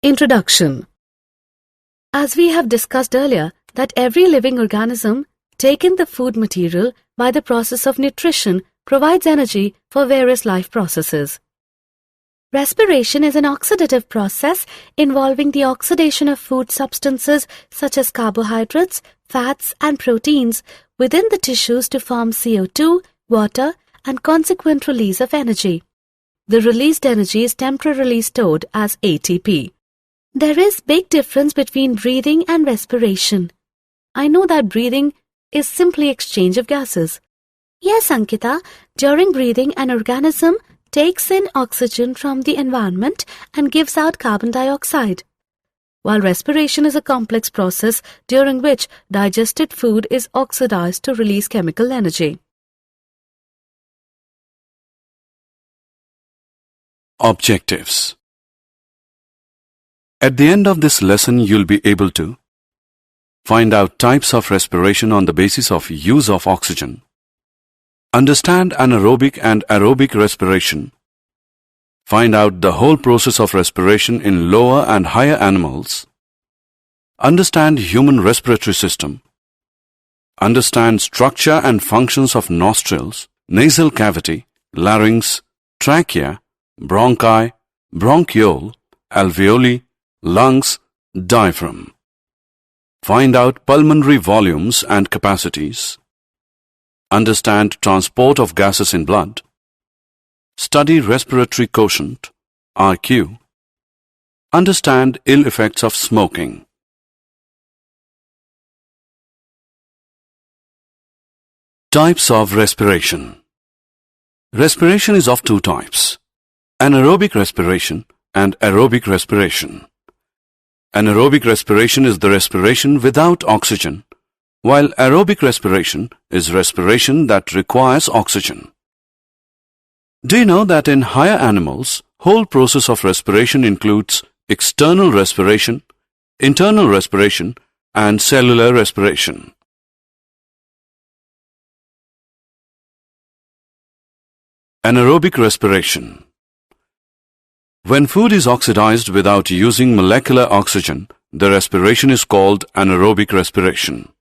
Introduction. As we have discussed earlier, that every living organism taking the food material by the process of nutrition provides energy for various life processes. Respiration is an oxidative process involving the oxidation of food substances such as carbohydrates, fats and proteins within the tissues to form CO2, water and consequent release of energy. The released energy is temporarily stored as ATP. There is big difference between breathing and respiration. I know that breathing is simply exchange of gases. Yes, Ankita, during breathing an organism takes in oxygen from the environment and gives out carbon dioxide, while respiration is a complex process during which digested food is oxidized to release chemical energy. Objectives. At the end of this lesson, you'll be able to find out types of respiration on the basis of use of oxygen, understand anaerobic and aerobic respiration, find out the whole process of respiration in lower and higher animals, understand human respiratory system, understand structure and functions of nostrils, nasal cavity, larynx, trachea, bronchi, bronchiole, alveoli, lungs, diaphragm. Find out pulmonary volumes and capacities. Understand transport of gases in blood. Study respiratory quotient, RQ. Understand ill effects of smoking. Types of respiration. Respiration is of two types: anaerobic respiration and aerobic respiration. Anaerobic respiration is the respiration without oxygen, while aerobic respiration is respiration that requires oxygen. Do you know that in higher animals, whole process of respiration includes external respiration, internal respiration, and cellular respiration? Anaerobic respiration. When food is oxidized without using molecular oxygen, the respiration is called anaerobic respiration.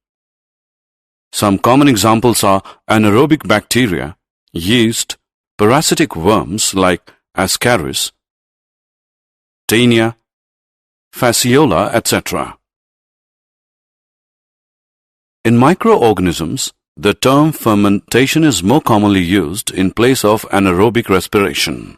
Some common examples are anaerobic bacteria, yeast, parasitic worms like Ascaris, Taenia, Fasciola, etc. In microorganisms, the term fermentation is more commonly used in place of anaerobic respiration.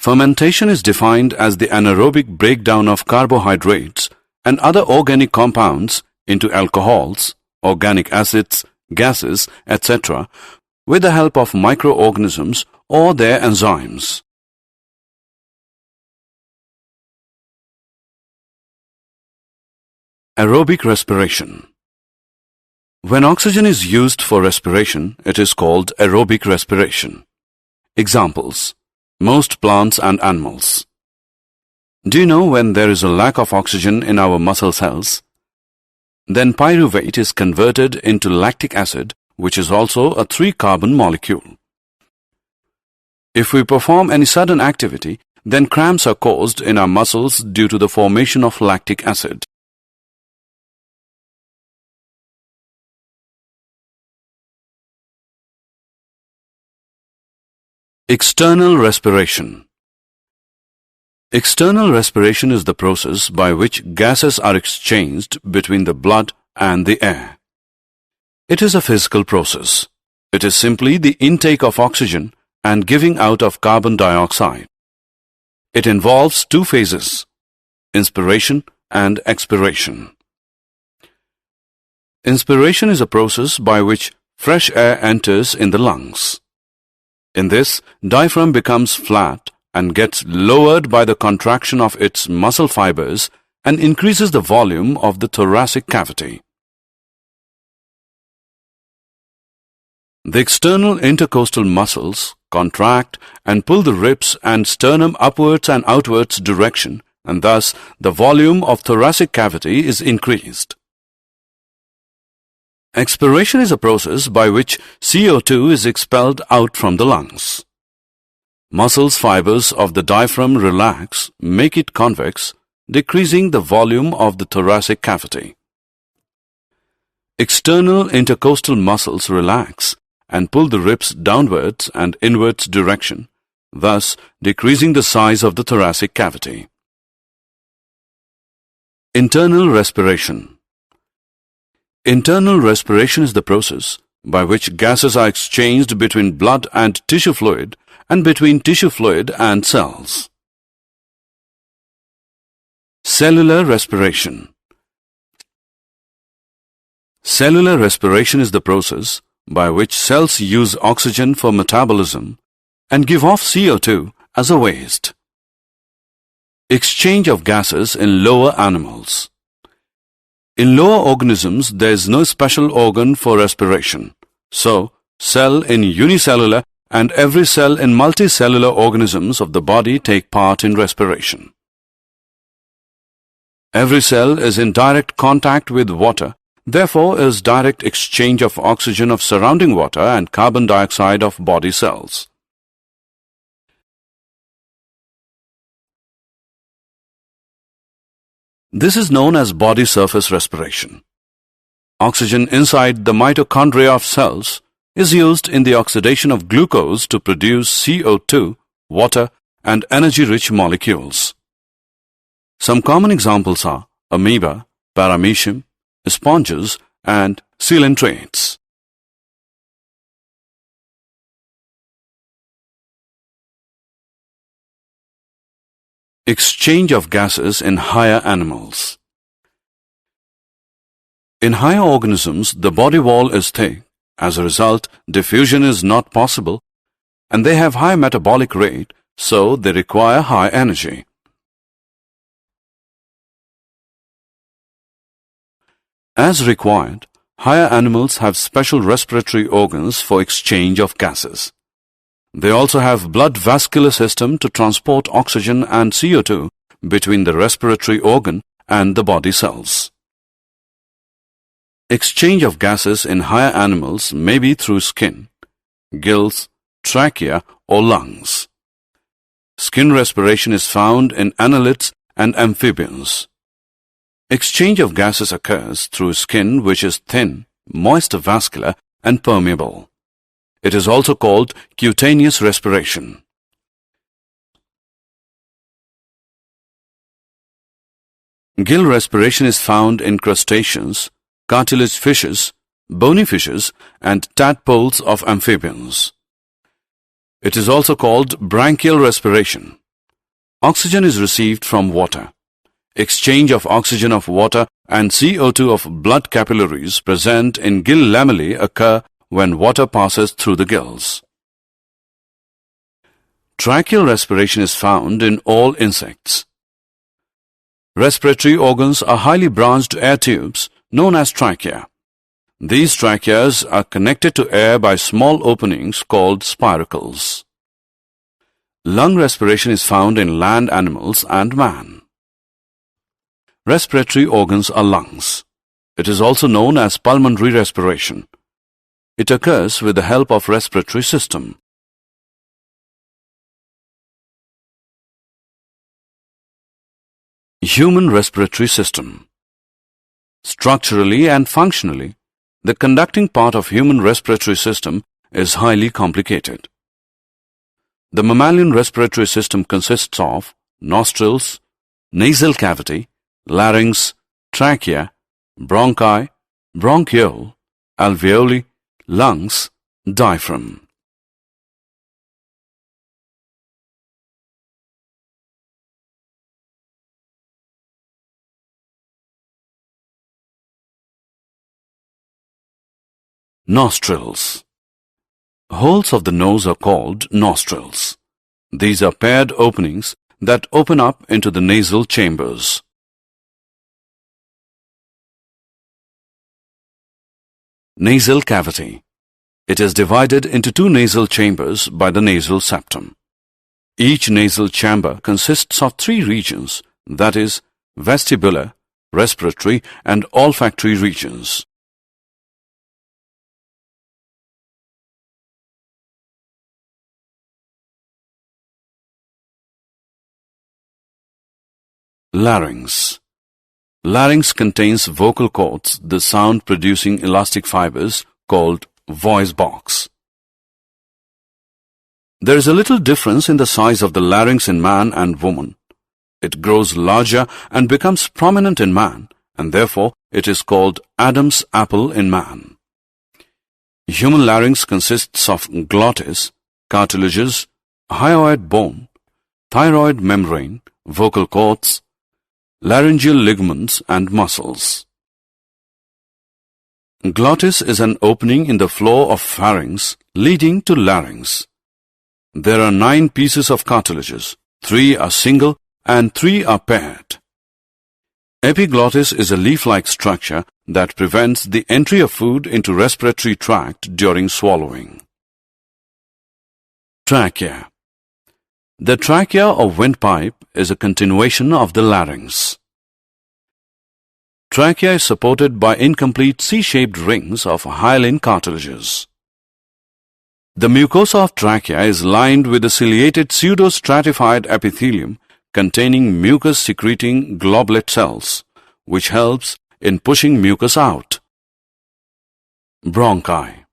Fermentation is defined as the anaerobic breakdown of carbohydrates and other organic compounds into alcohols, organic acids, gases, etc. with the help of microorganisms or their enzymes. Aerobic respiration. When oxygen is used for respiration, it is called aerobic respiration. Examples: most plants and animals. Do you know when there is a lack of oxygen in our muscle cells? Then pyruvate is converted into lactic acid, which is also a 3-carbon molecule. If we perform any sudden activity, then cramps are caused in our muscles due to the formation of lactic acid. External respiration. External respiration is the process by which gases are exchanged between the blood and the air. It is a physical process. It is simply the intake of oxygen and giving out of carbon dioxide. It involves two phases: inspiration and expiration. Inspiration is a process by which fresh air enters in the lungs. In this, diaphragm becomes flat and gets lowered by the contraction of its muscle fibers and increases the volume of the thoracic cavity. The external intercostal muscles contract and pull the ribs and sternum upwards and outwards direction, and thus the volume of thoracic cavity is increased. Expiration is a process by which CO2 is expelled out from the lungs. Muscles fibers of the diaphragm relax, make it convex, decreasing the volume of the thoracic cavity. External intercostal muscles relax and pull the ribs downwards and inwards direction, thus decreasing the size of the thoracic cavity. Internal respiration. Internal respiration is the process by which gases are exchanged between blood and tissue fluid and between tissue fluid and cells. Cellular respiration. Cellular respiration is the process by which cells use oxygen for metabolism and give off CO2 as a waste. Exchange of gases in lower animals. In lower organisms, there is no special organ for respiration. So, cell in unicellular and every cell in multicellular organisms of the body take part in respiration. Every cell is in direct contact with water, therefore is direct exchange of oxygen of surrounding water and carbon dioxide of body cells. This is known as body surface respiration. Oxygen inside the mitochondria of cells is used in the oxidation of glucose to produce CO2, water, and energy-rich molecules. Some common examples are amoeba, paramecium, sponges, and coelentrates. Exchange of gases in higher animals. In higher organisms, the body wall is thick. As a result, diffusion is not possible, and they have high metabolic rate, so they require high energy. As required, higher animals have special respiratory organs for exchange of gases. They also have blood vascular system to transport oxygen and CO2 between the respiratory organ and the body cells. Exchange of gases in higher animals may be through skin, gills, trachea, or lungs. Skin respiration is found in annelids and amphibians. Exchange of gases occurs through skin which is thin, moist vascular, and permeable. It is also called cutaneous respiration. Gill respiration is found in crustaceans, cartilage fishes, bony fishes, and tadpoles of amphibians. It is also called branchial respiration. Oxygen is received from water. Exchange of oxygen of water and CO2 of blood capillaries present in gill lamellae occur when water passes through the gills. Tracheal respiration is found in all insects. Respiratory organs are highly branched air tubes known as trachea. These tracheas are connected to air by small openings called spiracles. Lung respiration is found in land animals and man. Respiratory organs are lungs. It is also known as pulmonary respiration. It occurs with the help of respiratory system. Human respiratory system. Structurally and functionally, the conducting part of human respiratory system is highly complicated. The mammalian respiratory system consists of nostrils, nasal cavity, larynx, trachea, bronchi, bronchiole, alveoli, lungs, diaphragm. Nostrils. Holes of the nose are called nostrils. These are paired openings that open up into the nasal chambers. Nasal cavity. It is divided into two nasal chambers by the nasal septum. Each nasal chamber consists of three regions, that is, vestibular, respiratory, and olfactory regions. Larynx. Larynx contains vocal cords, the sound-producing elastic fibers called voice box. There is a little difference in the size of the larynx in man and woman. It grows larger and becomes prominent in man, and therefore it is called Adam's apple in man. Human larynx consists of glottis, cartilages, hyoid bone, thyroid membrane, vocal cords, laryngeal ligaments and muscles. Glottis is an opening in the floor of pharynx leading to larynx. There are 9 pieces of cartilages, 3 are single and 3 are paired. Epiglottis is a leaf-like structure that prevents the entry of food into respiratory tract during swallowing. Trachea. The trachea or windpipe is a continuation of the larynx. Trachea is supported by incomplete C-shaped rings of hyaline cartilages. The mucosa of trachea is lined with a ciliated pseudostratified epithelium containing mucus-secreting globulate cells, which helps in pushing mucus out. Bronchi.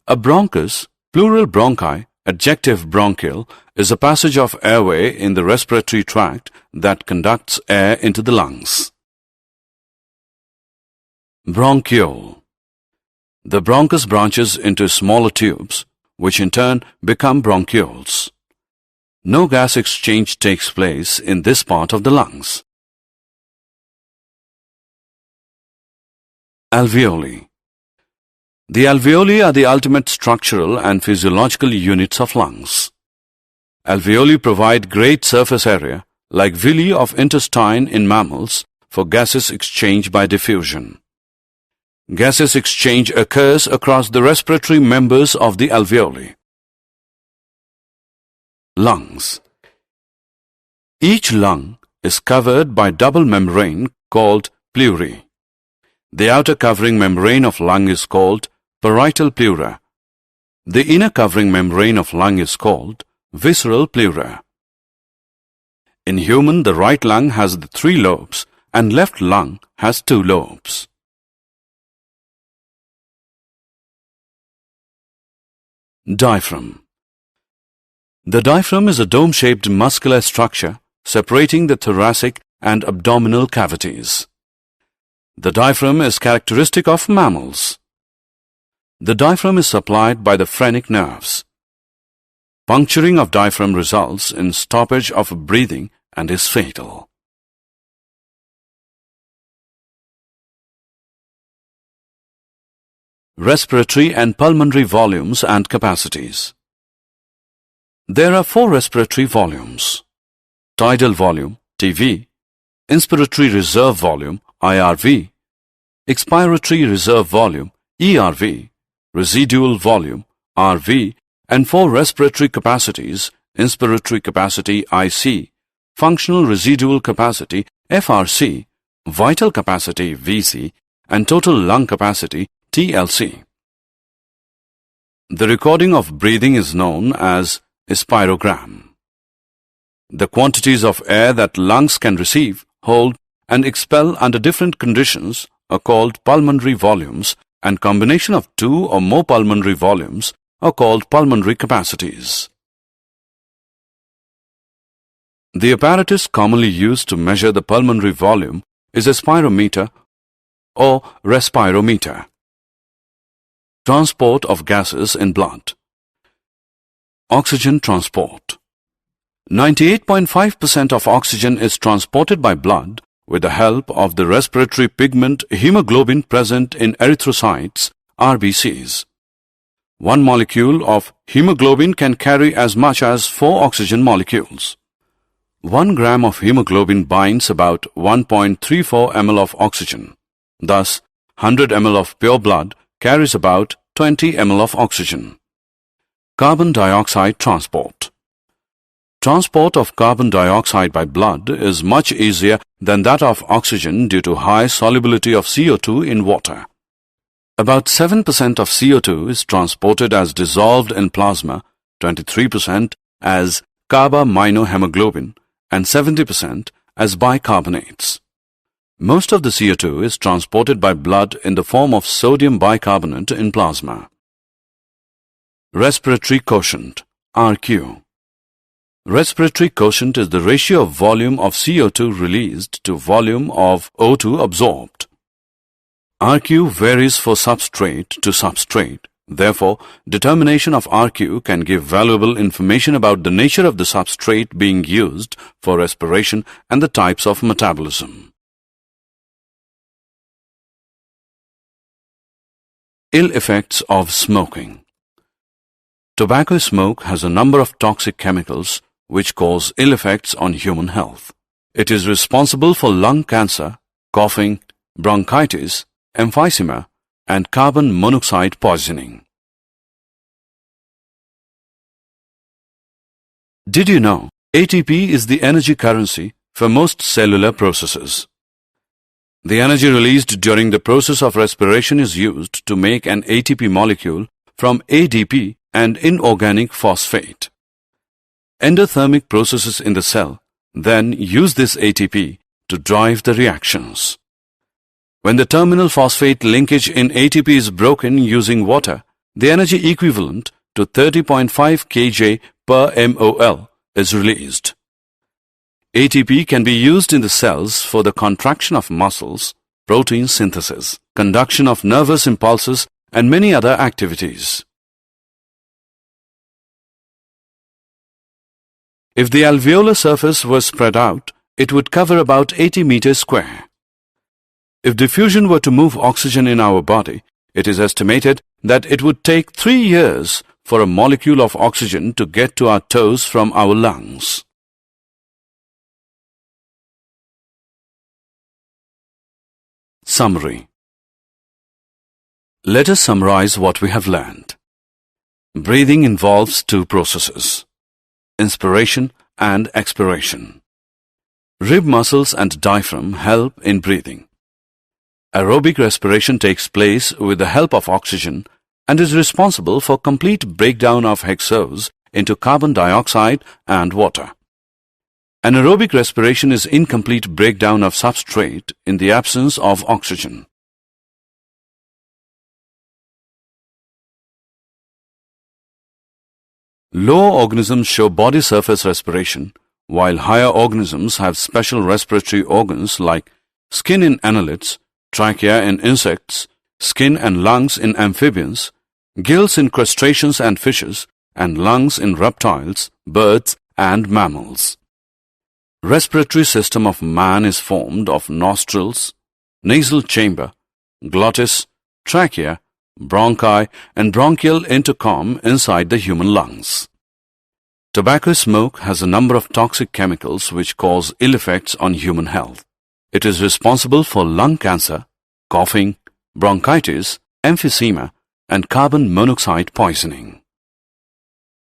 A bronchus, plural bronchi, adjective bronchial, is a passage of airway in the respiratory tract that conducts air into the lungs. Bronchiole. The bronchus branches into smaller tubes, which in turn become bronchioles. No gas exchange takes place in this part of the lungs. Alveoli. The alveoli are the ultimate structural and physiological units of lungs. Alveoli provide great surface area, like villi of intestine in mammals, for gaseous exchange by diffusion. Gaseous exchange occurs across the respiratory members of the alveoli. Lungs. Each lung is covered by double membrane called pleurae. The outer covering membrane of lung is called parietal pleura. The inner covering membrane of lung is called visceral pleura. In human, the right lung has the 3 lobes and left lung has 2 lobes. Diaphragm. The diaphragm is a dome-shaped muscular structure separating the thoracic and abdominal cavities. The diaphragm is characteristic of mammals. The diaphragm is supplied by the phrenic nerves. Puncturing of diaphragm results in stoppage of breathing and is fatal. Respiratory and pulmonary volumes and capacities. There are 4 respiratory volumes: tidal volume, TV, inspiratory reserve volume, IRV, expiratory reserve volume, ERV, residual volume, RV, and 4 respiratory capacities: inspiratory capacity, IC, functional residual capacity, FRC, vital capacity, VC, and total lung capacity, TLC. The recording of breathing is known as a spirogram. The quantities of air that lungs can receive, hold, and expel under different conditions are called pulmonary volumes, and combination of 2 or more pulmonary volumes are called pulmonary capacities. The apparatus commonly used to measure the pulmonary volume is a spirometer or respirometer. Transport of gases in blood. Oxygen transport. 98.5% of oxygen is transported by blood with the help of the respiratory pigment hemoglobin present in erythrocytes, RBCs. 1 molecule of hemoglobin can carry as much as 4 oxygen molecules. 1 gram of hemoglobin binds about 1.34 ml of oxygen. Thus, 100 ml of pure blood carries about 20 ml of oxygen. Carbon dioxide transport. Transport of carbon dioxide by blood is much easier than that of oxygen due to high solubility of CO2 in water. About 7% of CO2 is transported as dissolved in plasma, 23% as carbaminohemoglobin, and 70% as bicarbonates. Most of the CO2 is transported by blood in the form of sodium bicarbonate in plasma. Respiratory quotient, RQ. Respiratory quotient is the ratio of volume of CO2 released to volume of O2 absorbed. RQ varies for substrate to substrate. Therefore, determination of RQ can give valuable information about the nature of the substrate being used for respiration and the types of metabolism. Ill effects of smoking. Tobacco smoke has a number of toxic chemicals which cause ill effects on human health. It is responsible for lung cancer, coughing, bronchitis, emphysema, and carbon monoxide poisoning. Did you know ATP is the energy currency for most cellular processes? The energy released during the process of respiration is used to make an ATP molecule from ADP and inorganic phosphate. Endothermic processes in the cell then use this ATP to drive the reactions. When the terminal phosphate linkage in ATP is broken using water, the energy equivalent to 30.5 kJ per mol is released. ATP can be used in the cells for the contraction of muscles, protein synthesis, conduction of nervous impulses, and many other activities. If the alveolar surface were spread out, it would cover about 80 meters square. If diffusion were to move oxygen in our body, it is estimated that it would take 3 years for a molecule of oxygen to get to our toes from our lungs. Summary. Let us summarize what we have learned. Breathing involves two processes: inspiration and expiration. Rib muscles and diaphragm help in breathing. Aerobic respiration takes place with the help of oxygen and is responsible for complete breakdown of hexose into carbon dioxide and water. Anaerobic respiration is incomplete breakdown of substrate in the absence of oxygen. Lower organisms show body surface respiration, while higher organisms have special respiratory organs like skin in annelids, trachea in insects, skin and lungs in amphibians, gills in crustaceans and fishes, and lungs in reptiles, birds, and mammals. Respiratory system of man is formed of nostrils, nasal chamber, glottis, trachea, bronchi, and bronchial intercom inside the human lungs. Tobacco smoke has a number of toxic chemicals which cause ill effects on human health. It is responsible for lung cancer, coughing, bronchitis, emphysema, and carbon monoxide poisoning.